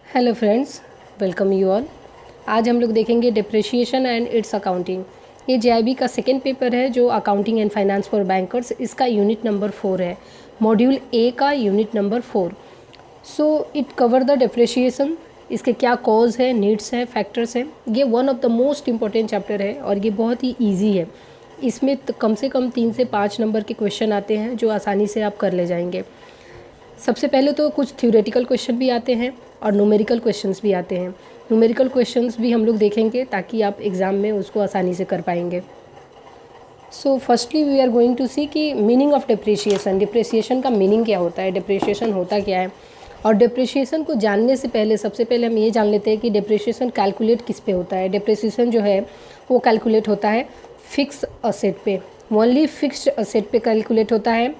Hello friends, welcome you all. आज हम लोग देखेंगे डिप्रिशिएशन एंड इट्स अकाउंटिंग। ये जेआईबी का सेकेंड पेपर है जो accounting and finance for bankers, इसका यूनिट नंबर 4 है, मॉड्यूल ए का unit number 4। So it cover the depreciation, इसके क्या कॉज है, नीड्स है, फैक्टर्स है। ये one of the most important chapter है और ये बहुत ही ईजी है। इसमें कम से कम 3 से 5 नंबर के क्वेश्चन आते हैं जो आसानी से आप कर ले जाएंगे। सबसे पहले तो कुछ थ्योरेटिकल क्वेश्चन भी आते हैं और न्यूमेरिकल क्वेश्चंस भी आते हैं। न्यूमेरिकल क्वेश्चंस भी हम लोग देखेंगे ताकि आप एग्ज़ाम में उसको आसानी से कर पाएंगे। So firstly we are going to see कि मीनिंग ऑफ डिप्रिशिएशन, डिप्रिसिएशन का मीनिंग क्या होता है, डिप्रिशिएशन होता क्या है। और डिप्रिशिएशन को जानने से पहले सबसे पहले हम ये जान लेते हैं कि डिप्रिशिएशन कैलकुलेट किस पे होता है। डिप्रिसिएशन जो है वो कैलकुलेट होता है फिक्स असेट पे, ओनली फिक्स्ड असेट पे कैलकुलेट होता है,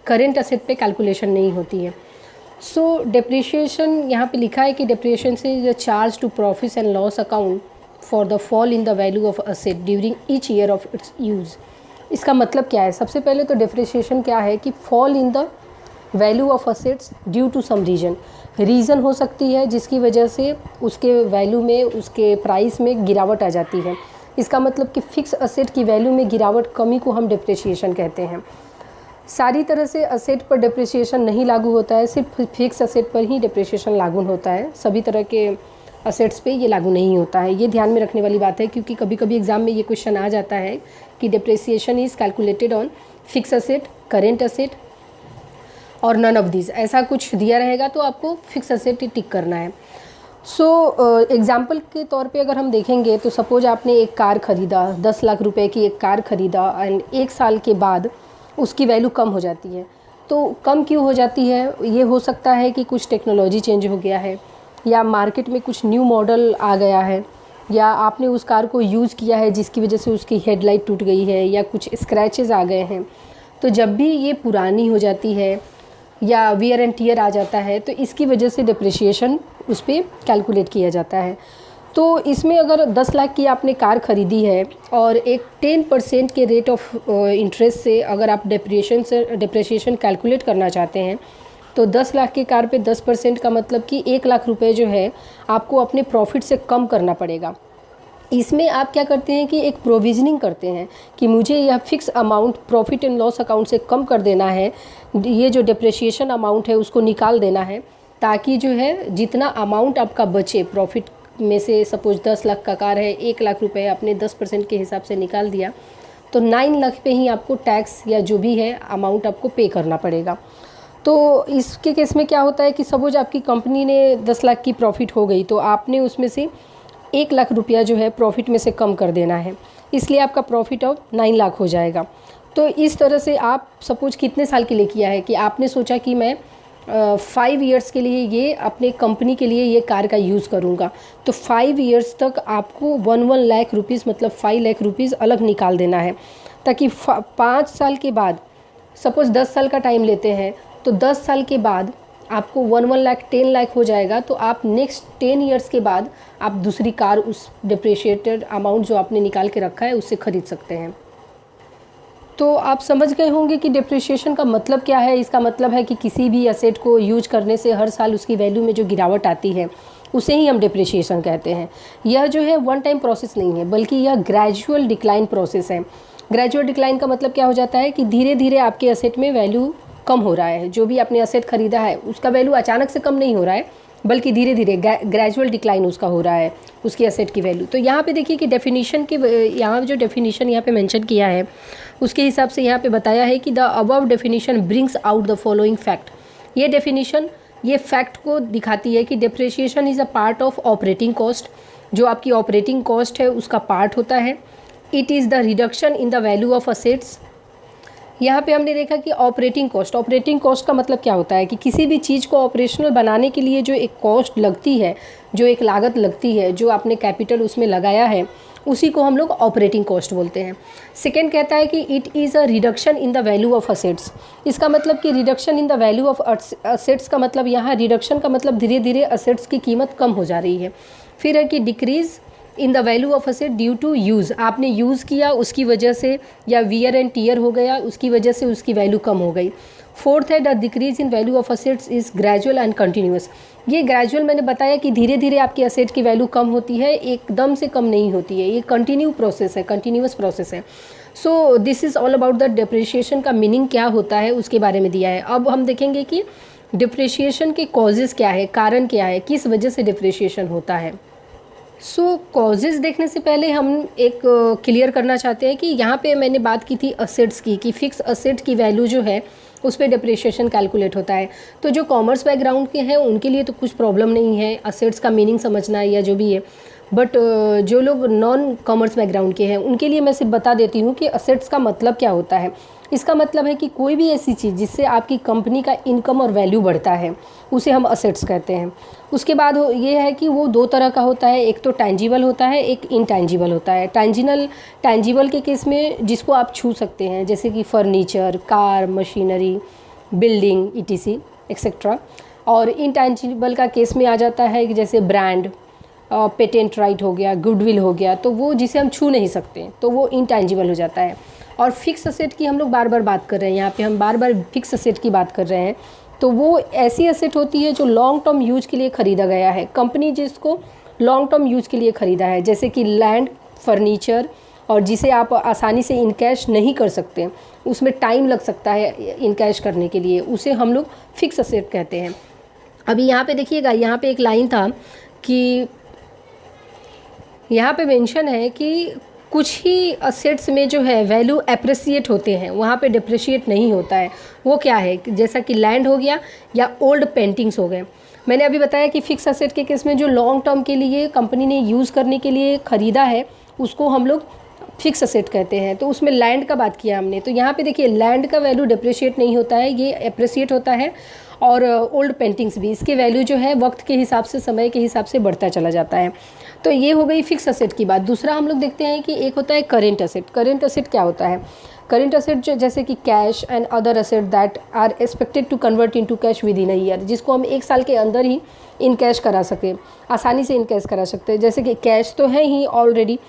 करेंट असेट पे कैलकुलेशन नहीं होती है। सो डेप्रिशिएशन यहाँ पे लिखा है कि डेप्रिशिएशन से is charge to profit and loss account for the fall in the value of asset during each year of its use. इसका मतलब क्या है? सबसे पहले तो डेप्रिशिएशन क्या है कि fall in the value of assets due to some reason हो सकती है जिसकी वजह से उसके वैल्यू में, उसके प्राइस में गिरावट आ जाती है। इसका मतलब कि फिक्स असेट की वैल्यू में गिरावट, कमी को हम डेप्रिशिएशन कहते हैं। सारी तरह से असेट पर डिप्रिसिएशन नहीं लागू होता है, सिर्फ फिक्स असेट पर ही डिप्रिसिएशन लागू होता है। सभी तरह के असेट्स पे ये लागू नहीं होता है। ये ध्यान में रखने वाली बात है क्योंकि कभी कभी एग्जाम में ये क्वेश्चन आ जाता है कि depreciation is calculated on fix asset, current asset और नन ऑफ दीज, ऐसा कुछ दिया रहेगा तो आपको फिक्स असेट ही टिक करना है। सो एग्जाम्पल के तौर पे अगर हम देखेंगे तो सपोज आपने एक कार ख़रीदा, 10 लाख रुपए की एक कार ख़रीदा एंड 1 साल के बाद उसकी वैल्यू कम हो जाती है। तो कम क्यों हो जाती है? ये हो सकता है कि कुछ टेक्नोलॉजी चेंज हो गया है, या मार्केट में कुछ न्यू मॉडल आ गया है, या आपने उस कार को यूज़ किया है जिसकी वजह से उसकी हेडलाइट टूट गई है, या कुछ स्क्रैचेस आ गए हैं। तो जब भी ये पुरानी हो जाती है या वियर एंड टियर आ जाता है तो इसकी वजह से डिप्रिशिएशन उस पर कैलकुलेट किया जाता है। तो इसमें अगर 10 लाख की आपने कार ख़रीदी है और एक 10% के रेट ऑफ इंटरेस्ट से अगर आप डिप्रिशिएशन कैलकुलेट करना चाहते हैं तो 10 लाख की कार पे 10% का मतलब कि 1 लाख रुपए जो है आपको अपने प्रॉफिट से कम करना पड़ेगा। इसमें आप क्या करते हैं कि एक प्रोविजनिंग करते हैं कि मुझे यह fix amount profit and loss account से कम कर देना है, ये जो डिप्रिशिएशन अमाउंट है उसको निकाल देना है, ताकि जो है जितना अमाउंट आपका बचे प्रॉफिट में से, सपोज 10 लाख का कार है, 1 लाख रुपए आपने 10% के हिसाब से निकाल दिया तो 9 लाख पे ही आपको टैक्स या जो भी है अमाउंट आपको पे करना पड़ेगा। तो इसके केस में क्या होता है कि सपोज आपकी कंपनी ने 10 लाख की प्रॉफिट हो गई तो आपने उसमें से 1 लाख रुपया जो है प्रॉफिट में से कम कर देना है, इसलिए आपका प्रॉफिट ऑफ 9 लाख हो जाएगा। तो इस तरह से आप सपोज कितने साल के लिए किया है कि आपने सोचा कि मैं 5 ईयर्स के लिए ये अपने कंपनी के लिए ये कार का यूज़ करूँगा, तो 5 ईयर्स तक आपको 1 लाख रुपीज़ मतलब 5 लाख रुपीज़ अलग निकाल देना है, ताकि 5 साल के बाद, सपोज 10 साल का टाइम लेते हैं तो 10 साल के बाद आपको 1 लाख 10 लाख हो जाएगा। तो आप नेक्स्ट 10 ईयर्स के बाद आप दूसरी कार उस डिप्रिशिएटेड अमाउंट जो आपने निकाल के रखा है उससे ख़रीद सकते हैं। तो आप समझ गए होंगे कि डिप्रिशिएशन का मतलब क्या है। इसका मतलब है कि किसी भी एसेट को यूज करने से हर साल उसकी वैल्यू में जो गिरावट आती है उसे ही हम डिप्रिशिएशन कहते हैं। यह जो है वन टाइम प्रोसेस नहीं है, बल्कि यह ग्रेजुअल डिक्लाइन प्रोसेस है। ग्रेजुअल डिक्लाइन का मतलब क्या हो जाता है कि धीरे धीरे आपके एसेट में वैल्यू कम हो रहा है। जो भी आपने एसेट खरीदा है उसका वैल्यू अचानक से कम नहीं हो रहा है, बल्कि धीरे धीरे ग्रेजुअल डिक्लाइन उसका हो रहा है, उसकी एसेट की वैल्यू। तो यहाँ पे देखिए कि डेफिनेशन की, यहाँ जो डेफिनेशन यहाँ पे मेंशन किया है उसके हिसाब से यहाँ पे बताया है कि the above definition brings out the following fact. ये डेफिनेशन ये फैक्ट को दिखाती है कि depreciation is a part of operating cost, जो आपकी ऑपरेटिंग कॉस्ट है उसका पार्ट होता है। It is the reduction in the value of assets. यहाँ पे हमने देखा कि ऑपरेटिंग कॉस्ट का मतलब क्या होता है कि किसी भी चीज़ को ऑपरेशनल बनाने के लिए जो एक कॉस्ट लगती है, जो एक लागत लगती है, जो आपने कैपिटल उसमें लगाया है, उसी को हम लोग ऑपरेटिंग कॉस्ट बोलते हैं। सेकेंड कहता है कि it is a reduction in the value of assets. इसका मतलब कि reduction in the value of assets का मतलब, यहाँ रिडक्शन का मतलब धीरे धीरे असेट्स की कीमत कम हो जा रही है। फिर है कि decrease in the value of asset due to use, आपने यूज़ किया उसकी वजह से, या वियर एंड टियर हो गया उसकी वजह से उसकी वैल्यू कम हो गई। फोर्थ है the decrease in value of assets is gradual and continuous. ये ग्रेजुअल मैंने बताया कि धीरे धीरे आपकी असेट की वैल्यू कम होती है, एकदम से कम नहीं होती है, ये कंटिन्यूअस प्रोसेस है। So this is all about the depreciation का मीनिंग क्या होता है उसके बारे में दिया है। अब हम देखेंगे कि डिप्रिशिएशन के कॉजेज़ क्या है, कारण क्या है, किस वजह से डिप्रिशिएशन होता है। सो कॉजेज़ देखने से पहले हम एक क्लियर करना चाहते हैं कि यहाँ पे मैंने बात की थी असेट्स की, कि फिक्स असेट की वैल्यू जो है उस पर डिप्रिशिएशन कैलकुलेट होता है। तो जो कॉमर्स बैकग्राउंड के हैं उनके लिए तो कुछ प्रॉब्लम नहीं है असेट्स का मीनिंग समझना या जो भी है, बट जो लोग नॉन कॉमर्स बैकग्राउंड के हैं उनके लिए मैं सिर्फ बता देती हूँ कि असेट्स का मतलब क्या होता है। इसका मतलब है कि कोई भी ऐसी चीज़ जिससे आपकी कंपनी का इनकम और वैल्यू बढ़ता है उसे हम असेट्स कहते हैं। उसके बाद ये है कि वो दो तरह का होता है, एक तो टैंजिबल होता है, एक इनटैंजिबल होता है। टैंजिबल के केस में जिसको आप छू सकते हैं, जैसे कि furniture, car, machinery, building, ETC etcetera. और इनटैंजिबल का केस में आ जाता है कि जैसे ब्रांड, पेटेंट राइट हो गया, गुडविल हो गया, तो वो जिसे हम छू नहीं सकते तो वो इनटैंजिबल हो जाता है। और फिक्स असेट की हम लोग बार बार बात कर रहे हैं, यहाँ पे हम बार बार फिक्स असेट की बात कर रहे हैं। तो वो ऐसी असेट होती है जो लॉन्ग टर्म यूज के लिए ख़रीदा गया है, कंपनी जिसको लॉन्ग टर्म यूज के लिए ख़रीदा है, जैसे कि लैंड, फर्नीचर, और जिसे आप आसानी से इनकैश नहीं कर सकते, उसमें टाइम लग सकता है इनकैश करने के लिए, उसे हम लोग फिक्स असेट कहते हैं। अभी यहाँ पे देखिएगा, यहाँ पे एक लाइन था कि यहाँ पे मेंशन है कि कुछ ही असेट्स में जो है वैल्यू एप्रिसिएट होते हैं, वहाँ पे डिप्रिशिएट नहीं होता है। वो क्या है, जैसा कि लैंड हो गया या ओल्ड पेंटिंग्स हो गए। मैंने अभी बताया कि फिक्स असेट के केस में जो लॉन्ग टर्म के लिए कंपनी ने यूज़ करने के लिए ख़रीदा है उसको हम लोग फिक्स असेट कहते हैं। तो उसमें लैंड का बात किया हमने, तो यहाँ पे देखिए लैंड का वैल्यू डिप्रिशिएट नहीं होता है, ये एप्रिसिएट होता है। और ओल्ड पेंटिंग्स भी, इसके वैल्यू जो है वक्त के हिसाब से, समय के हिसाब से बढ़ता चला जाता है। तो ये हो गई फिक्स असेट की बात। दूसरा हम लोग देखते हैं कि एक होता है करेंट असेट। करेंट असेट क्या होता है? करेंट असेट जो जैसे कि cash and other asset that are expected to convert into cash within a year, जिसको हम एक साल के अंदर ही इनकैश करा सके, आसानी से इनकैश करा सकते हैं। जैसे कि कैश तो है ही ऑलरेडी,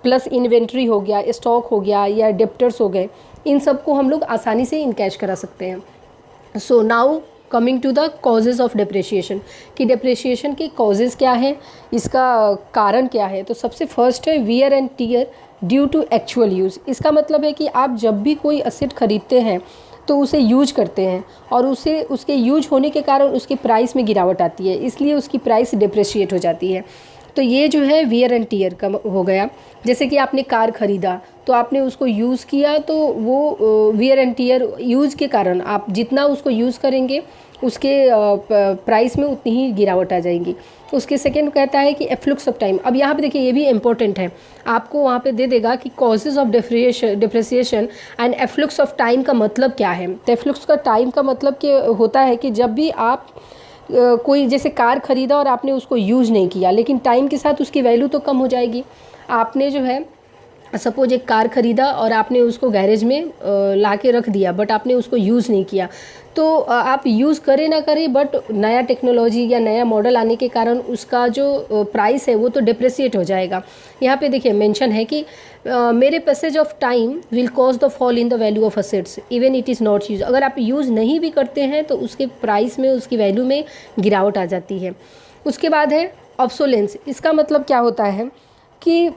प्लस इन्वेंट्री हो गया, स्टॉक हो गया या डेप्टर्स हो गए, इन सब को हम लोग आसानी से इनकैश करा सकते हैं। So now coming to the causes of depreciation, कि डिप्रिशिएशन के कॉजेज़ क्या है, इसका कारण क्या है। तो सबसे फर्स्ट है wear and tear due to actual use. इसका मतलब है कि आप जब भी कोई असेट खरीदते हैं तो उसे यूज करते हैं और उसे उसके यूज होने के कारण उसके प्राइस में गिरावट आती है, इसलिए उसकी प्राइस डिप्रिशिएट हो जाती है। तो ये जो है वियर एंड टीयर का हो गया। जैसे कि आपने कार ख़रीदा तो आपने उसको यूज़ किया, तो वो वियर एंड टीयर यूज़ के कारण आप जितना उसको यूज़ करेंगे उसके प्राइस में उतनी ही गिरावट आ जाएगी। उसके सेकेंड कहता है कि एफ्लुक्स ऑफ टाइम। अब यहाँ पे देखिए ये भी इम्पोर्टेंट है, आपको वहाँ पे दे देगा कि causes of depreciation and efflux of time का मतलब क्या है। तो एफ्लुक्स का टाइम का मतलब कि होता है कि जब भी आप कोई जैसे कार ख़रीदा और आपने उसको यूज़ नहीं किया, लेकिन टाइम के साथ उसकी वैल्यू तो कम हो जाएगी। आपने जो है सपोज एक कार ख़रीदा और आपने उसको गैरेज में ला के रख दिया, बट आपने उसको यूज़ नहीं किया, तो आप यूज़ करें ना करें, बट नया टेक्नोलॉजी या नया मॉडल आने के कारण उसका जो प्राइस है वो तो डिप्रिसिएट हो जाएगा। यहाँ पे देखिए मेंशन है कि मेरे passage of time will cause the fall in the value of assets even it is not use. अगर आप यूज़ नहीं भी करते हैं तो उसके प्राइस में, उसकी वैल्यू में गिरावट आ जाती है। उसके बाद है ऑब्सोलेंस। इसका मतलब क्या होता है कि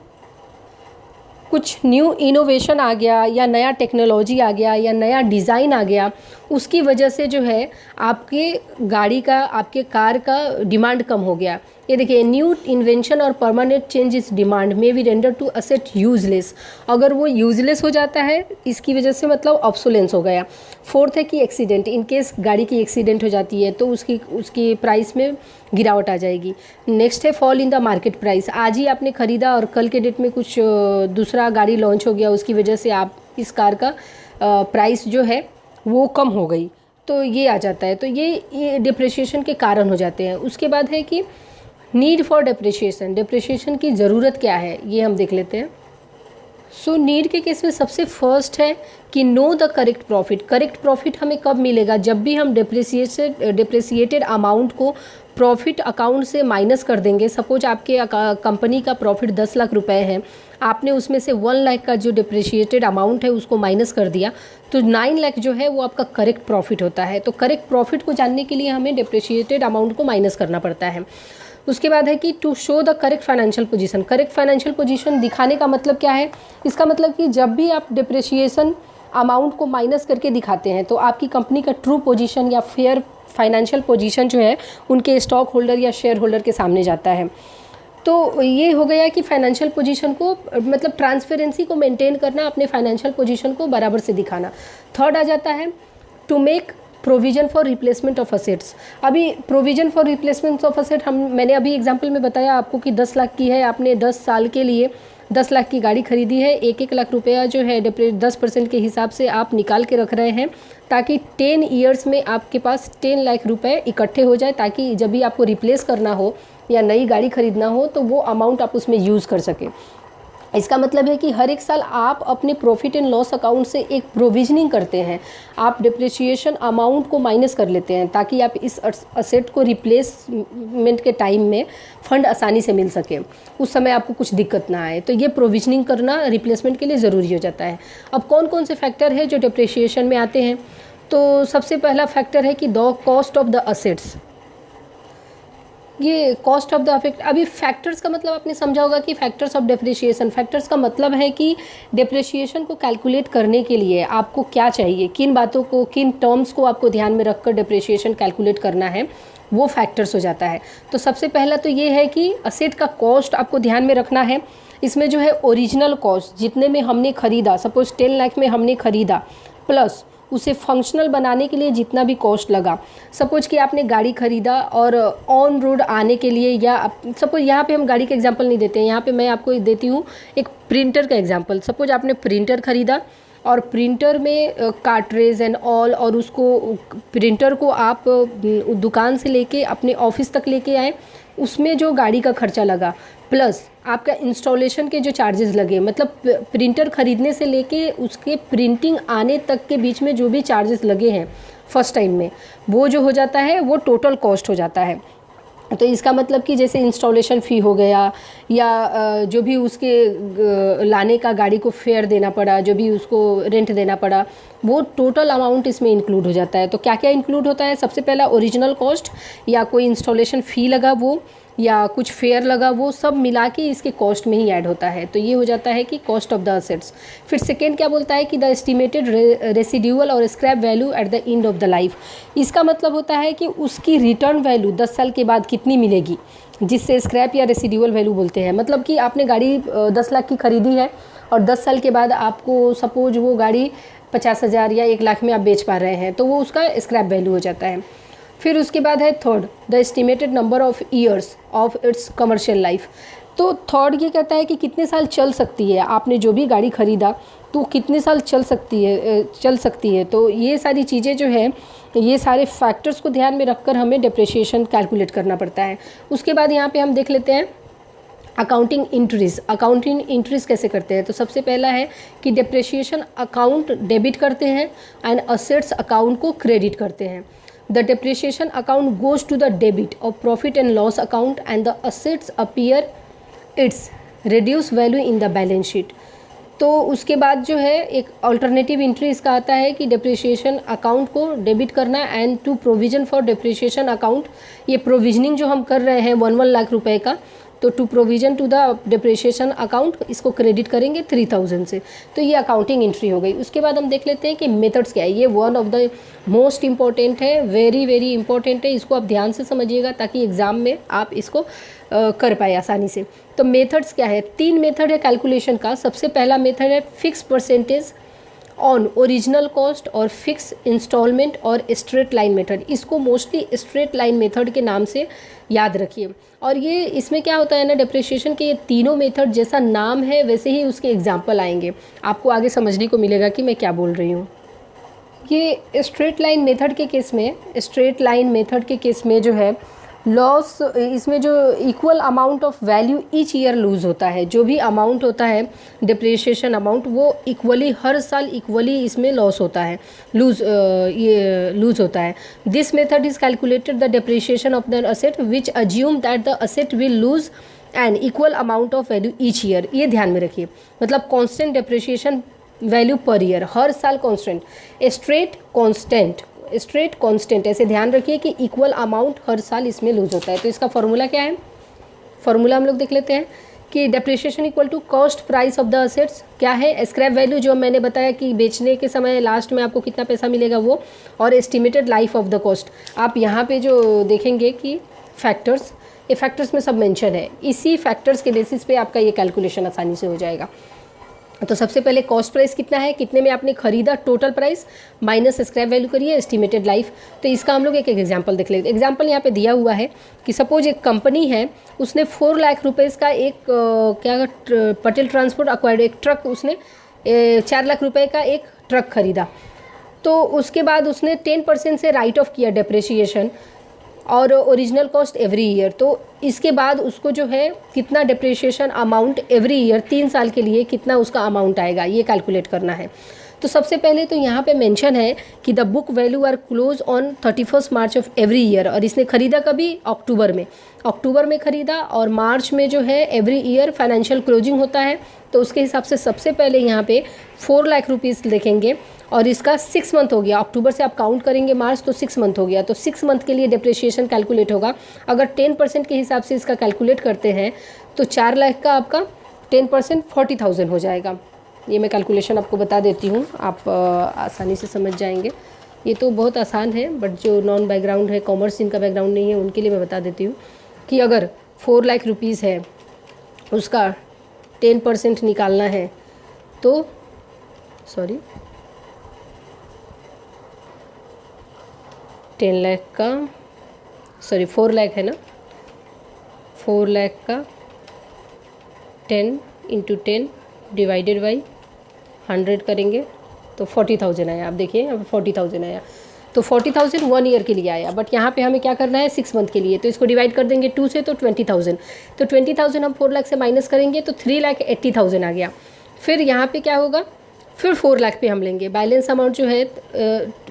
कुछ न्यू इनोवेशन आ गया या नया टेक्नोलॉजी आ गया या नया डिज़ाइन आ गया, उसकी वजह से जो है आपके गाड़ी का, आपके कार का डिमांड कम हो गया। ये देखिए न्यू इन्वेंशन और परमानेंट चेंज इस डिमांड में भी रेंडर टू असेट यूजलेस। अगर वो यूजलेस हो जाता है इसकी वजह से मतलब ऑब्सोलेंस हो गया। फोर्थ है कि एक्सीडेंट। इन केस गाड़ी की एक्सीडेंट हो जाती है तो उसकी प्राइस में गिरावट आ जाएगी। नेक्स्ट है fall in the market price. आज ही आपने ख़रीदा और कल के डेट में कुछ दूसरा गाड़ी लॉन्च हो गया, उसकी वजह से आप इस कार का प्राइस जो है वो कम हो गई, तो ये आ जाता है। तो ये डिप्रिसिएशन के कारण हो जाते हैं। उसके बाद है कि नीड फॉर डिप्रिसिएशन। डिप्रिसिएशन की ज़रूरत क्या है ये हम देख लेते हैं। सो नीड के केस में सबसे फर्स्ट है कि know the correct profit. Correct profit हमें कब मिलेगा? जब भी हम डिप्रिसिएटेड अमाउंट को प्रॉफिट अकाउंट से माइनस कर देंगे। सपोज आपके कंपनी का प्रॉफिट 10 लाख रुपए है, आपने उसमें से 1 लाख का जो डिप्रिशिएटेड अमाउंट है उसको माइनस कर दिया, तो 9 लाख जो है वो आपका करेक्ट प्रॉफिट होता है। तो करेक्ट प्रॉफिट को जानने के लिए हमें डिप्रिशिएटेड अमाउंट को माइनस करना पड़ता है। उसके बाद है कि to show the correct financial position. Correct financial position दिखाने का मतलब क्या है? इसका मतलब कि जब भी आप डिप्रिशिएशन अमाउंट को माइनस करके दिखाते हैं तो आपकी कंपनी का ट्रू पोजीशन या फेयर फाइनेंशियल पोजीशन जो है उनके स्टॉक होल्डर या शेयर होल्डर के सामने जाता है। तो ये हो गया कि फाइनेंशियल पोजीशन को मतलब ट्रांसपेरेंसी को मेंटेन करना, अपने फाइनेंशियल पोजीशन को बराबर से दिखाना। थर्ड आ जाता है to make provision for replacement of assets. अभी provision for replacement of asset मैंने अभी एग्जांपल में बताया आपको कि 10 लाख की है, आपने 10 साल के लिए 10 लाख की गाड़ी खरीदी है, 1-1 लाख रुपया जो है 10% के हिसाब से आप निकाल के रख रहे हैं ताकि 10 ईयर्स में आपके पास 10 लाख रुपए इकट्ठे हो जाए, ताकि जब भी आपको रिप्लेस करना हो या नई गाड़ी खरीदना हो तो वो अमाउंट आप उसमें यूज़ कर सकें। इसका मतलब है कि हर एक साल आप अपने प्रॉफिट एंड लॉस अकाउंट से एक प्रोविजनिंग करते हैं, आप डिप्रिशिएशन अमाउंट को माइनस कर लेते हैं ताकि आप इस असेट को रिप्लेसमेंट के टाइम में फंड आसानी से मिल सके, उस समय आपको कुछ दिक्कत ना आए। तो ये प्रोविजनिंग करना रिप्लेसमेंट के लिए ज़रूरी हो जाता है। अब कौन कौन से फैक्टर है जो डिप्रिशिएशन में आते हैं? तो सबसे पहला फैक्टर है कि the cost of the assets. ये कॉस्ट ऑफ द अफेक्ट, अभी फैक्टर्स का मतलब आपने समझा होगा कि फैक्टर्स ऑफ डेप्रिशिएशन। फैक्टर्स का मतलब है कि डेप्रिशिएशन को कैलकुलेट करने के लिए आपको क्या चाहिए, किन बातों को, किन टर्म्स को आपको ध्यान में रखकर डेप्रिशिएशन कैलकुलेट करना है, वो फैक्टर्स हो जाता है। तो सबसे पहला तो ये है कि असेट का कॉस्ट आपको ध्यान में रखना है। इसमें जो है ओरिजिनल कॉस्ट, जितने में हमने ख़रीदा, सपोज 10 लाख में हमने ख़रीदा, प्लस उसे फंक्शनल बनाने के लिए जितना भी कॉस्ट लगा। सपोज कि आपने गाड़ी ख़रीदा और ऑन रोड आने के लिए, या सपोज यहाँ पे हम गाड़ी का एग्जांपल नहीं देते हैं, यहाँ पे मैं आपको देती हूँ एक प्रिंटर का एग्जांपल। सपोज आपने प्रिंटर ख़रीदा और प्रिंटर में कार्ट्रेज एंड ऑल, और उसको प्रिंटर को आप दुकान से लेके अपने ऑफिस तक लेके आए, उसमें जो गाड़ी का खर्चा लगा प्लस आपका इंस्टॉलेशन के जो चार्जेस लगे, मतलब प्रिंटर ख़रीदने से लेके उसके प्रिंटिंग आने तक के बीच में जो भी चार्जेस लगे हैं फर्स्ट टाइम में, वो जो हो जाता है वो टोटल कॉस्ट हो जाता है। तो इसका मतलब कि जैसे इंस्टॉलेशन फ़ी हो गया, या जो भी उसके लाने का गाड़ी को फेयर देना पड़ा, जो भी उसको रेंट देना पड़ा, वो टोटल अमाउंट इसमें इंक्लूड हो जाता है। तो क्या क्या इंक्लूड होता है? सबसे पहला ओरिजिनल कॉस्ट, या कोई इंस्टॉलेशन फ़ी लगा वो, या कुछ फेयर लगा, वो सब मिला के इसके कॉस्ट में ही ऐड होता है। तो ये हो जाता है कि कॉस्ट ऑफ द असेट्स। फिर सेकेंड क्या बोलता है कि द एस्टिमेटेड रेसिड्यूअल और scrap value at the end of the life. इसका मतलब होता है कि उसकी रिटर्न वैल्यू 10 साल के बाद कितनी मिलेगी, जिससे स्क्रैप या रेसिड्यूअल वैल्यू बोलते हैं। मतलब कि आपने गाड़ी 10 लाख की खरीदी है और 10 साल के बाद आपको सपोज वो गाड़ी 50,000 या 1 लाख में आप बेच पा रहे हैं, तो वो उसका स्क्रैप वैल्यू हो जाता है। फिर उसके बाद है third, the estimated number of years of its commercial life. तो थर्ड ये कहता है कि कितने साल चल सकती है, आपने जो भी गाड़ी खरीदा तो कितने साल चल सकती है। तो ये सारी चीज़ें जो है, ये सारे फैक्टर्स को ध्यान में रखकर हमें डिप्रिशिएशन कैलकुलेट करना पड़ता है। उसके बाद यहाँ पे हम देख लेते हैं अकाउंटिंग इंट्रीज। अकाउंटिंग इंट्रीज कैसे करते हैं? तो सबसे पहला है कि डिप्रिशिएशन अकाउंट डेबिट करते हैं एंड असेट्स अकाउंट को क्रेडिट करते हैं। The depreciation account goes to the debit of profit and loss account and the assets appear its reduced value in the balance sheet। तो उसके बाद जो है एक अल्टरनेटिव एंट्री इसका आता है कि डिप्रिशिएशन अकाउंट को डेबिट करना and to provision for depreciation account. ये प्रोविजनिंग जो हम कर रहे हैं 1 लाख रुपए का, तो to provision to the depreciation account इसको क्रेडिट करेंगे 3000 से। तो ये अकाउंटिंग एंट्री हो गई। उसके बाद हम देख लेते हैं कि मेथड्स क्या है। ये one of the most important है, वेरी वेरी इंपॉर्टेंट है। इसको आप ध्यान से समझिएगा ताकि एग्ज़ाम में आप इसको कर पाए आसानी से। तो मेथड्स क्या है? 3 मेथड है कैलकुलेशन का। सबसे पहला मेथड है fix percentage on original cost और फिक्स इंस्टॉलमेंट और स्ट्रेट लाइन मेथड। इसको मोस्टली स्ट्रेट लाइन मेथड के नाम से याद रखिए। और ये इसमें क्या होता है ना, डिप्रिशिएशन के ये तीनों मेथड जैसा नाम है वैसे ही उसके एग्जाम्पल आएंगे, आपको आगे समझने को मिलेगा कि मैं क्या बोल रही हूँ। ये स्ट्रेट लाइन मेथड के केस में जो है लॉस इसमें जो equal amount of value each year lose होता है, जो भी अमाउंट होता है डिप्रिसिएशन अमाउंट वो इक्वली हर साल इक्वली इसमें लॉस होता है, ये लूज़ होता है। This method is calculated the depreciation of the asset which assume that the asset will lose an equal amount of value each year. ये ध्यान में रखिए, मतलब constant depreciation value per year, हर साल कॉन्स्टेंट, स्ट्रेट कांस्टेंट ऐसे ध्यान रखिए कि इक्वल अमाउंट हर साल इसमें लूज होता है। तो इसका फॉर्मूला क्या है, फॉर्मूला हम लोग देख लेते हैं कि depreciation equal to cost price of the assets क्या है, स्क्रैप वैल्यू जो मैंने बताया कि बेचने के समय लास्ट में आपको कितना पैसा मिलेगा वो, और estimated life of the cost. आप यहाँ पे जो देखेंगे कि फैक्टर्स, ये फैक्टर्स में सब मेंशन है, इसी फैक्टर्स के बेसिस पे आपका ये कैलकुलेशन आसानी से हो जाएगा। तो सबसे पहले कॉस्ट प्राइस कितना है, कितने में आपने खरीदा, total price minus scrap value करिए, एस्टिमेटेड लाइफ। तो इसका हम लोग एक एग्जांपल देख लेते हैं। एग्जांपल यहाँ पे दिया हुआ है कि सपोज एक कंपनी है, उसने 4 लाख रुपये का एक पटेल ट्रांसपोर्ट अक्वायर्ड एक ट्रक, उसने 4 लाख रुपये का एक ट्रक खरीदा। तो उसके बाद उसने 10% से राइट ऑफ किया डेप्रिसिएशन और ओरिजिनल कॉस्ट एवरी ईयर। तो इसके बाद उसको जो है कितना डिप्रिसिएशन अमाउंट एवरी ईयर 3 साल के लिए कितना उसका अमाउंट आएगा ये कैलकुलेट करना है। तो सबसे पहले तो यहाँ पे मेंशन है कि the book value are close on 31 March of every year, और इसने खरीदा कभी, अक्टूबर में खरीदा, और मार्च में जो है एवरी ईयर फाइनेंशियल क्लोजिंग होता है। तो उसके हिसाब से सबसे पहले यहाँ पे 4 लाख रुपीज़ लिखेंगे, और इसका 6 मंथ हो गया, अक्टूबर से आप काउंट करेंगे मार्च तो 6 मंथ हो गया। तो 6 मंथ के लिए डिप्रिसिएशन कैलकुलेट होगा। अगर 10% के हिसाब से इसका कैलकुलेट करते हैं तो 4 लाख का आपका 10% 40,000 हो जाएगा। ये मैं कैलकुलेशन आपको बता देती हूँ, आप आसानी से समझ जाएंगे। ये तो बहुत आसान है, बट जो नॉन बैकग्राउंड है, कॉमर्स जिनका बैकग्राउंड नहीं है, उनके लिए मैं बता देती हूँ कि अगर 4 लाख रुपीज़ है, उसका 10% निकालना है तो 4 लाख है ना, 4 लाख का 10 × 10 डिवाइडेड बाई 100 करेंगे तो 40,000 आया। आप देखिए अब 40,000 आया, तो 40,000 1 ईयर के लिए आया, बट यहाँ पे हमें क्या करना है 6 मंथ के लिए। तो इसको डिवाइड कर देंगे 2 से, तो 20,000, तो 20,000 हम 4 लाख से माइनस करेंगे तो 3,80,000 आ गया। फिर यहाँ पे क्या होगा, फिर 4 लाख पे हम लेंगे बैलेंस अमाउंट जो है,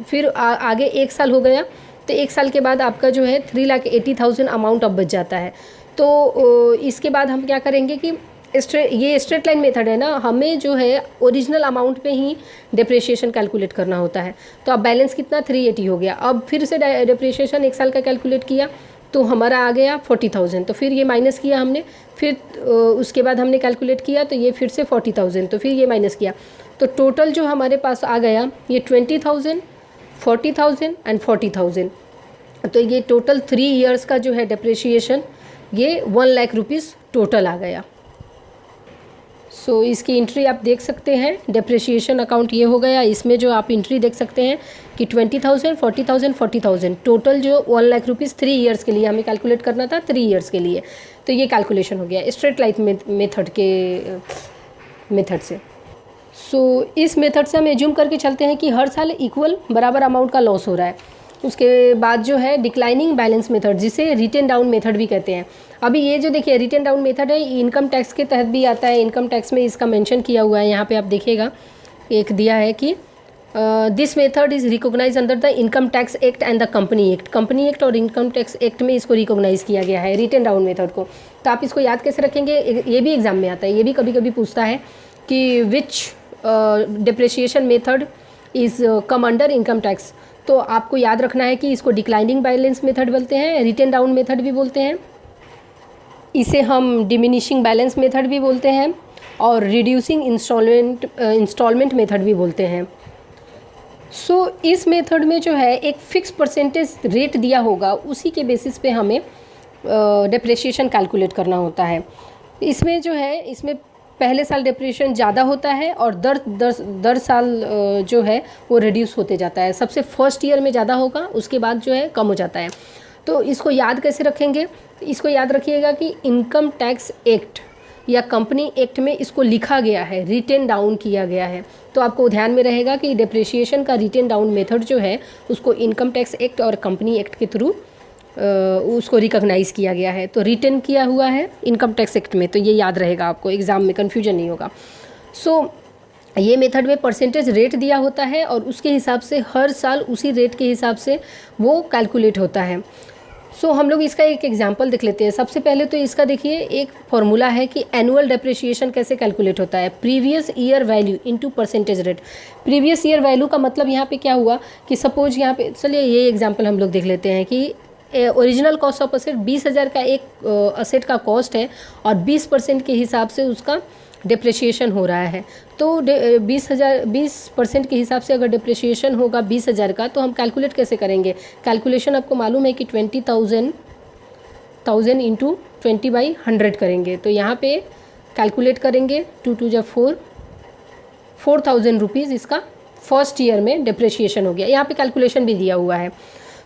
फिर आगे 1 साल हो गया, तो 1 साल के बाद आपका जो है 3,80,000 अमाउंट अब बच जाता है। तो इसके बाद हम क्या करेंगे कि ये स्ट्रेट लाइन मेथड है ना, हमें जो है ओरिजिनल अमाउंट पे ही डिप्रिसिएशन कैलकुलेट करना होता है। तो अब बैलेंस कितना 380 हो गया। अब फिर से डिप्रिसिएशन 1 साल का कैलकुलेट किया तो हमारा आ गया 40,000, तो फिर ये माइनस किया हमने, फिर उसके बाद हमने कैलकुलेट किया तो ये फिर से 40,000, तो फिर ये माइनस किया, तो टोटल जो हमारे पास आ गया ये 20,000, 40,000 एंड 40,000। तो ये टोटल 3 ईयर्स का जो है डिप्रिसिएशन ये 1 लाख रुपीज़ टोटल आ गया। सो इसकी एंट्री आप देख सकते हैं, डिप्रिसिएशन अकाउंट ये हो गया। इसमें जो आप एंट्री देख सकते हैं कि 20,000, 40,000, 40,000 टोटल जो 1 लाख रुपीज़ 3 ईयर्स के लिए हमें कैलकुलेट करना था, 3 ईयर्स के लिए। तो ये कैलकुलेशन हो गया स्ट्रेट लाइन मेथड से। सो इस मेथड से हम एज्यूम करके चलते हैं कि हर साल इक्वल बराबर अमाउंट का लॉस हो रहा है। उसके बाद जो है डिक्लाइनिंग बैलेंस मेथड, जिसे रिटेन डाउन मेथड भी कहते हैं। अभी ये जो देखिए रिटेन डाउन मेथड है, इनकम टैक्स के तहत भी आता है। इनकम टैक्स में इसका मेंशन किया हुआ है, यहाँ पे आप देखिएगा एक दिया है कि this method is recognise under the income tax act and the company act और इनकम टैक्स एक्ट में इसको रिकॉग्नाइज किया गया है रिटेन डाउन मेथड को। तो आप इसको याद कैसे रखेंगे, ये भी एग्जाम में आता है, ये भी कभी कभी पूछता है कि which depreciation method is come under income tax. तो आपको याद रखना है कि इसको डिक्लाइनिंग बैलेंस मेथड बोलते हैं, रिटेन डाउन मेथड भी बोलते हैं, इसे हम डिमिनिशिंग बैलेंस मेथड भी बोलते हैं, और रिड्यूसिंग इंस्टॉलमेंट मेथड भी बोलते हैं। सो इस मेथड में जो है एक फिक्स परसेंटेज रेट दिया होगा, उसी के बेसिस पे हमें डिप्रिसिएशन कैलकुलेट करना होता है। इसमें जो है, इसमें पहले साल डिप्रिसिएशन ज़्यादा होता है और दर साल जो है वो रिड्यूस होते जाता है। सबसे फर्स्ट ईयर में ज़्यादा होगा, उसके बाद जो है कम हो जाता है। तो इसको याद कैसे रखेंगे, इसको याद रखिएगा कि इनकम टैक्स एक्ट या कंपनी एक्ट में इसको लिखा गया है, रिटेन डाउन किया गया है। तो आपको ध्यान में रहेगा कि डिप्रिसिएशन का रिटेन डाउन मेथड जो है उसको इनकम टैक्स एक्ट और कंपनी एक्ट के थ्रू उसको रिकॉग्नाइज़ किया गया है, तो रिटर्न किया हुआ है इनकम टैक्स एक्ट में, तो ये याद रहेगा आपको, एग्ज़ाम में कन्फ्यूजन नहीं होगा। सो ये मेथड में परसेंटेज रेट दिया होता है और उसके हिसाब से हर साल उसी रेट के हिसाब से वो कैलकुलेट होता है। सो हम लोग इसका एक एग्जांपल देख लेते हैं। सबसे पहले तो इसका देखिए एक फॉर्मूला है कि एनुअल डेप्रिसिएशन कैसे कैलकुलेट होता है, previous year value into percentage rate. Previous year value का मतलब यहाँ पे क्या हुआ कि सपोज यहाँ पे, चलिए ये एग्जांपल हम लोग देख लेते हैं कि ओरिजिनल कॉस्ट ऑफ असेट 20,000 का एक असेट का कॉस्ट है और 20% के हिसाब से उसका डिप्रिशिएशन हो रहा है। तो 20% के हिसाब से अगर डिप्रिशिएशन होगा 20,000 का, तो हम कैलकुलेट कैसे करेंगे? कैलकुलेशन आपको मालूम है कि 20,000 इंटू 20/100 करेंगे। तो यहाँ पे कैलकुलेट करेंगे 2 2 जा 4,000 रुपीज़ इसका फर्स्ट ईयर में डिप्रिशिएशन हो गया। यहाँ पे कैलकुलेशन भी दिया हुआ है।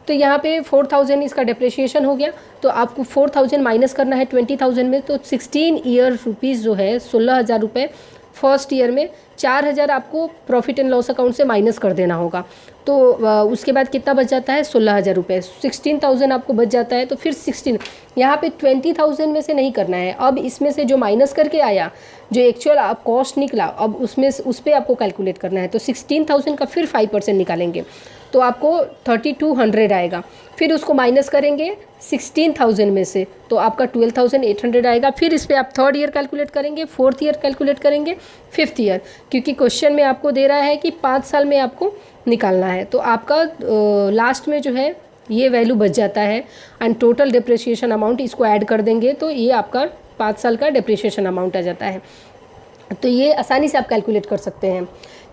तो यहाँ पे 4,000 इसका डिप्रिशिएशन हो गया, तो आपको 4,000 माइनस करना है 20,000 में, तो 16 ईयर रुपीज़ जो है 16,000 रुपये फर्स्ट ईयर में, 4,000 आपको प्रॉफिट एंड लॉस अकाउंट से माइनस कर देना होगा। तो उसके बाद कितना बच जाता है? 16,000 रुपये। 16,000 आपको बच जाता है। तो फिर 16 यहाँ पे 20,000 में से नहीं करना है, अब इसमें से जो माइनस करके आया, जो एक्चुअल आप कॉस्ट निकला, अब उसमें उस पर आपको कैलकुलेट करना है। तो 16,000 का फिर 5% निकालेंगे तो आपको 3,200 आएगा। फिर उसको माइनस करेंगे 16,000 में से, तो आपका 12,800 आएगा। फिर इस पर आप थर्ड ईयर कैलकुलेट करेंगे, फोर्थ ईयर कैलकुलेट करेंगे, फिफ्थ ईयर, क्योंकि क्वेश्चन में आपको दे रहा है कि 5 साल में आपको निकालना है। तो आपका लास्ट में जो है ये वैल्यू बच जाता है एंड टोटल डिप्रिसिएशन अमाउंट इसको ऐड कर देंगे तो ये आपका 5 साल का डिप्रिसिएशन अमाउंट आ जाता है। तो ये आसानी से आप कैलकुलेट कर सकते हैं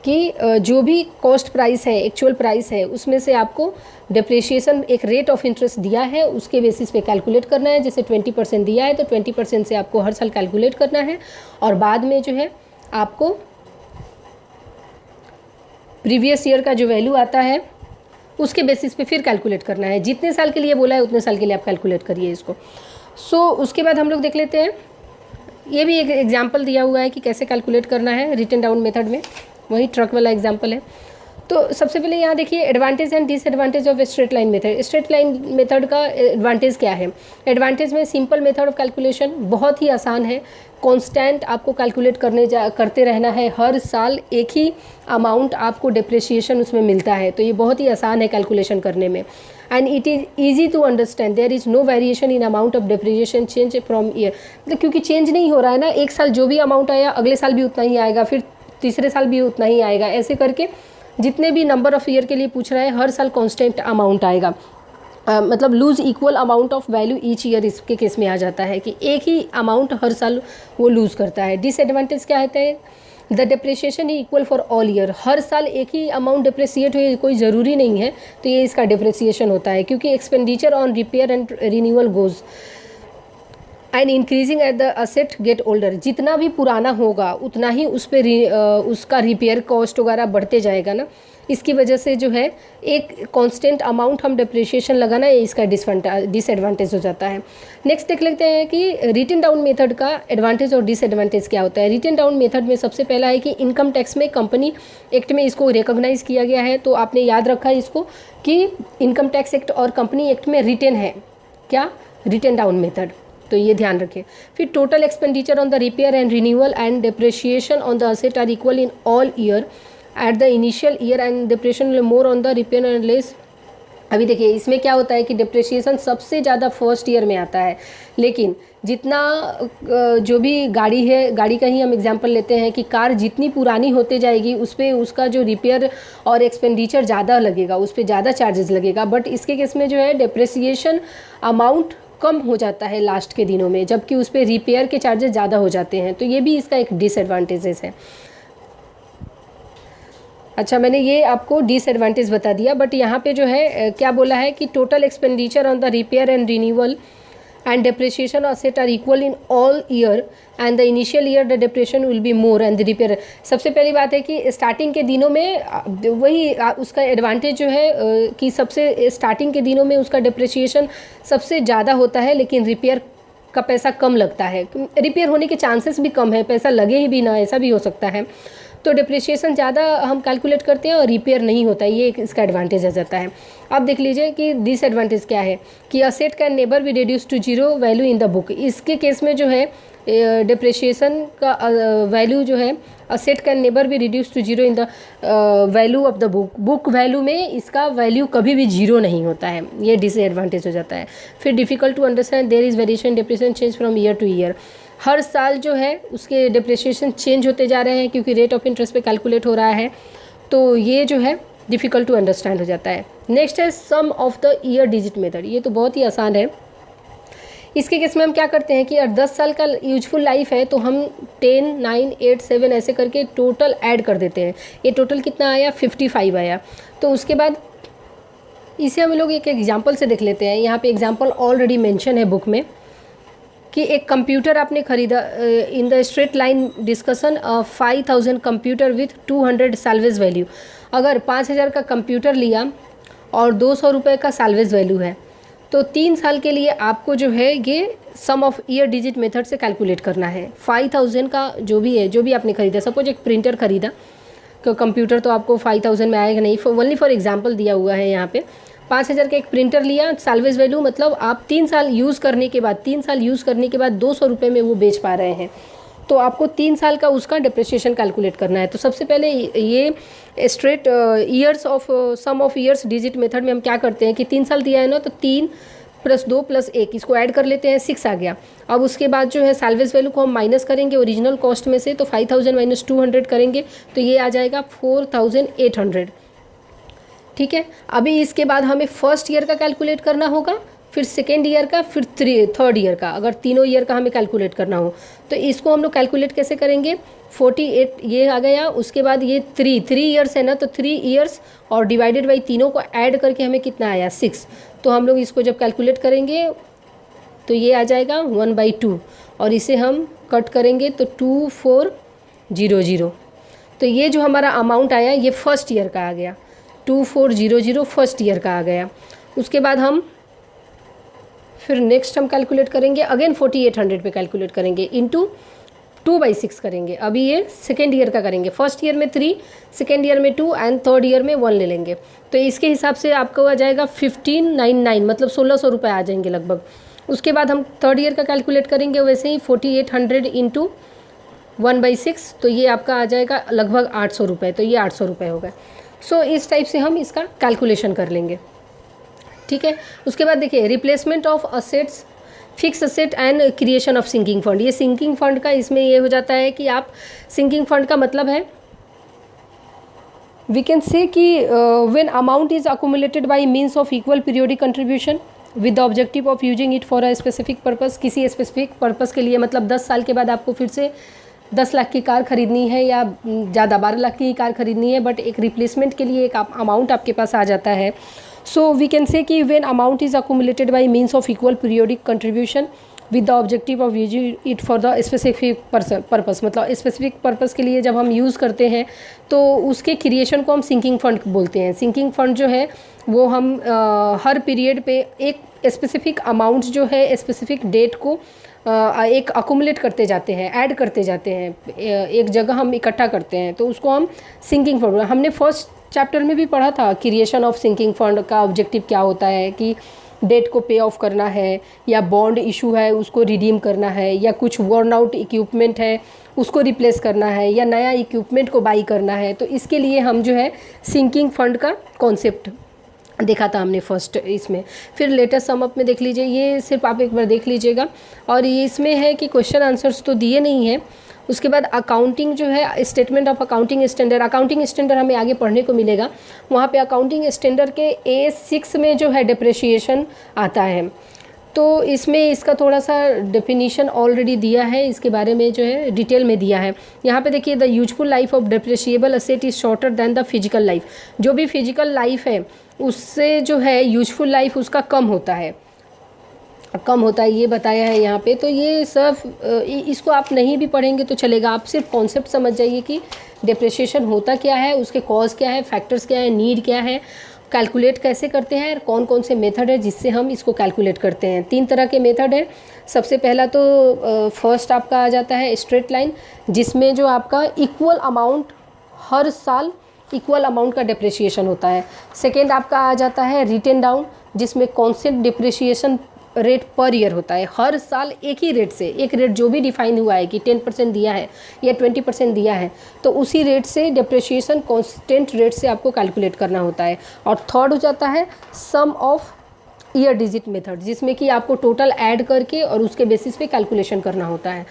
कि जो भी कॉस्ट प्राइस है, एक्चुअल प्राइस है, उसमें से आपको डिप्रिशिएशन एक रेट ऑफ इंटरेस्ट दिया है, उसके बेसिस पे कैलकुलेट करना है। जैसे 20% दिया है तो 20% से आपको हर साल कैलकुलेट करना है और बाद में जो है आपको प्रीवियस ईयर का जो वैल्यू आता है उसके बेसिस पे फिर कैलकुलेट करना है। जितने साल के लिए बोला है उतने साल के लिए आप कैलकुलेट करिए इसको। उसके बाद हम लोग देख लेते हैं, ये भी एक एग्जाम्पल दिया हुआ है कि कैसे कैलकुलेट करना है रिटन डाउन मेथड में, वही ट्रक वाला एग्जाम्पल है। तो सबसे पहले यहाँ देखिए advantage and disadvantage of straight line method. Straight line method का एडवांटेज क्या है? एडवांटेज में सिंपल मेथड ऑफ कैलकुलेशन, बहुत ही आसान है, कांस्टेंट आपको कैलकुलेट करते रहना है, हर साल एक ही अमाउंट आपको डिप्रिशिएशन उसमें मिलता है, तो ये बहुत ही आसान है कैलकुलेशन करने में। And it is easy to understand, there is no variation in amount of depreciation change from year. मतलब क्योंकि चेंज नहीं हो रहा है ना, एक साल जो भी अमाउंट आया अगले साल भी उतना ही आएगा, फिर तीसरे साल भी उतना ही आएगा, ऐसे करके जितने भी नंबर ऑफ़ ईयर के लिए पूछ रहा है हर साल कांस्टेंट अमाउंट आएगा। मतलब lose equal amount of value each year इसके केस में आ जाता है कि एक ही अमाउंट हर साल वो लूज़ करता है। डिसएडवांटेज क्या होता है? The depreciation is equal for all year, हर साल एक ही अमाउंट डिप्रिसिएट हो कोई ज़रूरी नहीं है, तो ये इसका डिप्रिसिएशन होता है क्योंकि expenditure on repair and renewal goes and increasing at the asset get older. जितना भी पुराना होगा उतना ही उस पर उसका रिपेयर कॉस्ट वगैरह बढ़ते जाएगा ना, इसकी वजह से जो है एक कांस्टेंट अमाउंट हम डिप्रिशिएशन लगाना, ये इसका डिसएडवांटेज हो जाता है। नेक्स्ट देख लेते हैं कि रिटन डाउन मेथड का एडवांटेज और डिसएडवांटेज क्या होता है। रिटन डाउन मेथड में सबसे पहला है कि इनकम टैक्स में कंपनी एक्ट में इसको रिकॉग्नाइज़ किया गया है, तो आपने याद रखा है इसको कि इनकम टैक्स एक्ट और कंपनी एक्ट में रिटन है क्या, रिटन डाउन मेथड, तो ये ध्यान रखें। फिर total expenditure on the repair and renewal and depreciation on the asset are equal in all year at the initial year and depreciation more on the repair and less. अभी देखिए इसमें क्या होता है कि डिप्रिशिएशन सबसे ज़्यादा फर्स्ट ईयर में आता है, लेकिन जितना जो भी गाड़ी है, गाड़ी का ही हम एग्जांपल लेते हैं कि कार जितनी पुरानी होते जाएगी उस पर उसका जो रिपेयर और एक्सपेंडिचर ज़्यादा लगेगा, उस पर ज़्यादा चार्जेस लगेगा। बट इसके केस में जो है डिप्रिसिएशन अमाउंट कम हो जाता है लास्ट के दिनों में, जबकि उस पर रिपेयर के चार्जेस ज़्यादा हो जाते हैं, तो ये भी इसका एक डिसएडवांटेजेस है। अच्छा, मैंने ये आपको डिसएडवांटेज बता दिया, बट यहाँ पे जो है क्या बोला है कि total expenditure on the repair and renewal and depreciation asset are equal in all year and the initial year the depreciation will be more and the repair. सबसे पहली बात है कि स्टार्टिंग के दिनों में वही उसका एडवांटेज जो है कि सबसे स्टार्टिंग के दिनों में उसका डिप्रिशिएशन सबसे ज़्यादा होता है, लेकिन रिपेयर का पैसा कम लगता है, रिपेयर होने के चांसेस भी कम है, पैसा लगे ही भी ना, ऐसा भी हो सकता है। तो डिप्रिशिएशन ज़्यादा हम कैलकुलेट करते हैं और रिपेयर नहीं होता है, ये एक इसका एडवांटेज आ जाता है। अब देख लीजिए कि डिसएडवांटेज क्या है कि asset can never be reduce to zero value in the book. इसके केस में जो है डिप्रिशिएशन का वैल्यू जो है asset can never be reduce to zero in the value of the book value में इसका वैल्यू कभी भी जीरो नहीं होता है, ये डिसएडवांटेज हो जाता है। फिर difficult to understand, there is variation depreciation change from year to year. हर साल जो है उसके डिप्रिसिएशन चेंज होते जा रहे हैं क्योंकि रेट ऑफ इंटरेस्ट पे कैलकुलेट हो रहा है, तो ये जो है डिफ़िकल्ट टू अंडरस्टैंड हो जाता है। नेक्स्ट है sum of the year digit method, ये तो बहुत ही आसान है। इसके केस में हम क्या करते हैं कि अगर 10 साल का यूजफुल लाइफ है तो हम 10, 9, 8, 7 ऐसे करके टोटल ऐड कर देते हैं। ये टोटल कितना आया, 55 आया। तो उसके बाद इसे हम लोग एक एग्जांपल से देख लेते हैं। यहाँ पे एग्जांपल ऑलरेडी मेंशन है बुक में कि एक कंप्यूटर आपने खरीदा in the straight line discussion 5000 computer with 200 salvage value. अगर 5000 का कंप्यूटर लिया और 200 रुपये का सैल्वेज वैल्यू है तो 3 साल के लिए आपको जो है ये सम ऑफ ईयर डिजिट मेथड से कैलकुलेट करना है। 5000 का जो भी है, जो भी आपने खरीदा, सपोज एक प्रिंटर खरीदा, तो कंप्यूटर तो आपको 5000 में आएगा नहीं, ओनली फॉर एग्जांपल दिया हुआ है यहाँ पे। 5000 का एक प्रिंटर लिया, सैल्वेज वैल्यू मतलब आप 3 साल यूज़ करने के बाद 200 रुपये में वो बेच पा रहे हैं, तो आपको 3 साल का उसका डिप्रिसिएशन कैलकुलेट करना है। तो सबसे पहले ये straight years of sum of years digit method में हम क्या करते हैं कि 3 साल दिया है ना, तो 3 + 2 + 1 इसको ऐड कर लेते हैं, 6 आ गया। अब उसके बाद जो है सैल्वेज वैल्यू को हम माइनस करेंगे ओरिजिनल कॉस्ट में से, तो 5000 - 200 करेंगे तो ये आ जाएगा 4800। ठीक है, अभी इसके बाद हमें फर्स्ट ईयर का कैलकुलेट करना होगा, फिर सेकेंड ईयर का, फिर थर्ड ईयर का। अगर तीनों ईयर का हमें कैलकुलेट करना हो तो इसको हम लोग कैलकुलेट कैसे करेंगे, 48 ये आ गया। उसके बाद ये 3 ईयर्स है ना, तो 3 ईयर्स और डिवाइडेड बाई तीनों को ऐड करके हमें कितना आया, 6। तो हम लोग इसको जब कैलकुलेट करेंगे तो ये आ जाएगा 1/2 और इसे हम कट करेंगे तो 2400। तो ये जो हमारा अमाउंट आया ये फर्स्ट ईयर का आ गया, 2400 फर्स्ट ईयर का आ गया। उसके बाद हम फिर नेक्स्ट हम कैलकुलेट करेंगे, अगेन 4800 पे कैलकुलेट करेंगे, इंटू 2/6 करेंगे। अभी ये सेकेंड ईयर का करेंगे, फर्स्ट ईयर में 3, सेकेंड ईयर में 2 एंड थर्ड ईयर में 1 ले लेंगे। तो इसके हिसाब से आपको आ जाएगा 1599, मतलब 1600 रुपये आ जाएंगे लगभग। उसके बाद हम थर्ड ईयर का कैलकुलेट करेंगे वैसे ही 4800 इंटू 1/6, तो ये आपका आ जाएगा लगभग 800 रुपये। तो ये 800 रुपये हो गए। सो इस टाइप से हम इसका कैलकुलेशन कर लेंगे। ठीक है, उसके बाद देखिए replacement of assets, fix asset and creation of sinking fund. ये सिंकिंग फंड का इसमें ये हो जाता है कि आप सिंकिंग फंड का मतलब है वी कैन से कि when amount is accumulated by means of equal periodic contribution with the objective of using it for a specific purpose. किसी स्पेसिफिक पर्पस के लिए, मतलब 10 साल के बाद आपको फिर से 10 लाख की कार खरीदनी है या ज़्यादा 12 लाख की कार खरीदनी है, बट एक रिप्लेसमेंट के लिए एक अमाउंट आपके पास आ जाता है। So we can say कि when amount is accumulated by means of equal periodic contribution with the objective of using it for the specific purpose, मतलब स्पेसिफिक पर्पस के लिए जब हम यूज़ करते हैं तो उसके क्रिएशन को हम सिंकिंग फंड बोलते हैं। सिंकिंग फंड जो है वो हम हर पीरियड पे एक स्पेसिफिक अमाउंट जो है स्पेसिफिक डेट को एक अकुमुलेट करते जाते हैं, ऐड करते जाते हैं, एक जगह हम इकट्ठा करते हैं, तो उसको हम सिंकिंग फंड। हमने फर्स्ट चैप्टर में भी पढ़ा था क्रिएशन ऑफ सिंकिंग फंड का ऑब्जेक्टिव क्या होता है कि डेट को पे ऑफ करना है, या बॉन्ड इशू है उसको रिडीम करना है, या कुछ वर्न आउट इक्विपमेंट है उसको रिप्लेस करना है, या नया इक्विपमेंट को बाई करना है। तो इसके लिए हम जो है सिंकिंग फंड का कॉन्सेप्ट देखा था हमने फर्स्ट इसमें। फिर लेटेस्ट सम अप में देख लीजिए, ये सिर्फ आप एक बार देख लीजिएगा, और ये इसमें है कि क्वेश्चन आंसर्स तो दिए नहीं हैं। उसके बाद अकाउंटिंग जो है, statement of accounting standard, accounting standard हमें आगे पढ़ने को मिलेगा। वहाँ पे अकाउंटिंग स्टैंडर्ड के A6 में जो है डिप्रिसिएशन आता है, तो इसमें इसका थोड़ा सा डेफिनीशन ऑलरेडी दिया है, इसके बारे में जो है डिटेल में दिया है। यहाँ पे देखिए, the useful life of depreciable asset is shorter than the physical life. जो भी फिजिकल लाइफ है उससे जो है यूजफुल लाइफ उसका कम होता है, ये बताया है यहाँ पे। तो ये सब इसको आप नहीं भी पढ़ेंगे तो चलेगा, आप सिर्फ कॉन्सेप्ट समझ जाइए कि डिप्रिसिएशन होता क्या है, उसके कॉज क्या है, फैक्टर्स क्या है, नीड क्या है, कैलकुलेट कैसे करते हैं, कौन कौन से मेथड है जिससे हम इसको कैलकुलेट करते हैं। 3 तरह के मेथड है। सबसे पहला तो फर्स्ट आपका आ जाता है स्ट्रेट लाइन, जिसमें जो आपका इक्वल अमाउंट हर साल इक्वल अमाउंट का डिप्रिसिएशन होता है। सेकेंड आपका आ जाता है रिटेन डाउन, जिसमें concept depreciation rate per year होता है। हर साल एक ही रेट से, एक रेट जो भी डिफाइन हुआ है कि 10% दिया है या 20% दिया है, तो उसी रेट से डिप्रिसिएशन कॉन्स्टेंट रेट से आपको कैलकुलेट करना होता है। और थर्ड हो जाता है sum of year digit method, जिसमें कि आपको टोटल ऐड करके और उसके बेसिस पे कैलकुलेशन करना होता है।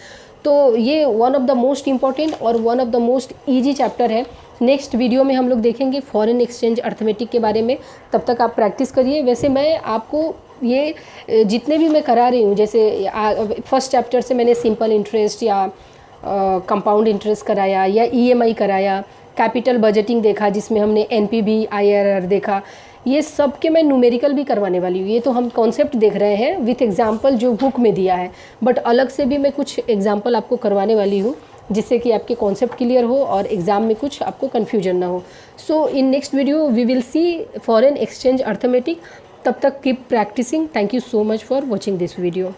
तो ये one of the most important और one of the most easy chapter है। नेक्स्ट वीडियो में हम लोग देखेंगे फॉरेन एक्सचेंज अर्थमेटिक के बारे में। तब तक आप प्रैक्टिस करिए। वैसे मैं आपको ये जितने भी मैं करा रही हूँ, जैसे फर्स्ट चैप्टर से मैंने सिंपल इंटरेस्ट या कंपाउंड इंटरेस्ट कराया या ईएमआई कराया, कैपिटल बजटिंग देखा जिसमें हमने एनपीवी आईआरआर देखा, ये सब के मैं न्यूमेरिकल भी करवाने वाली हूँ। ये तो हम कॉन्सेप्ट देख रहे हैं विथ एग्जाम्पल जो बुक में दिया है, बट अलग से भी मैं कुछ एग्जाम्पल आपको करवाने वाली हूँ जिससे कि आपके कॉन्सेप्ट क्लियर हो और एग्जाम में कुछ आपको कन्फ्यूजन ना हो। So in next video we will see foreign exchange arithmetic. तब तक keep practising. Thank you so much for watching this video.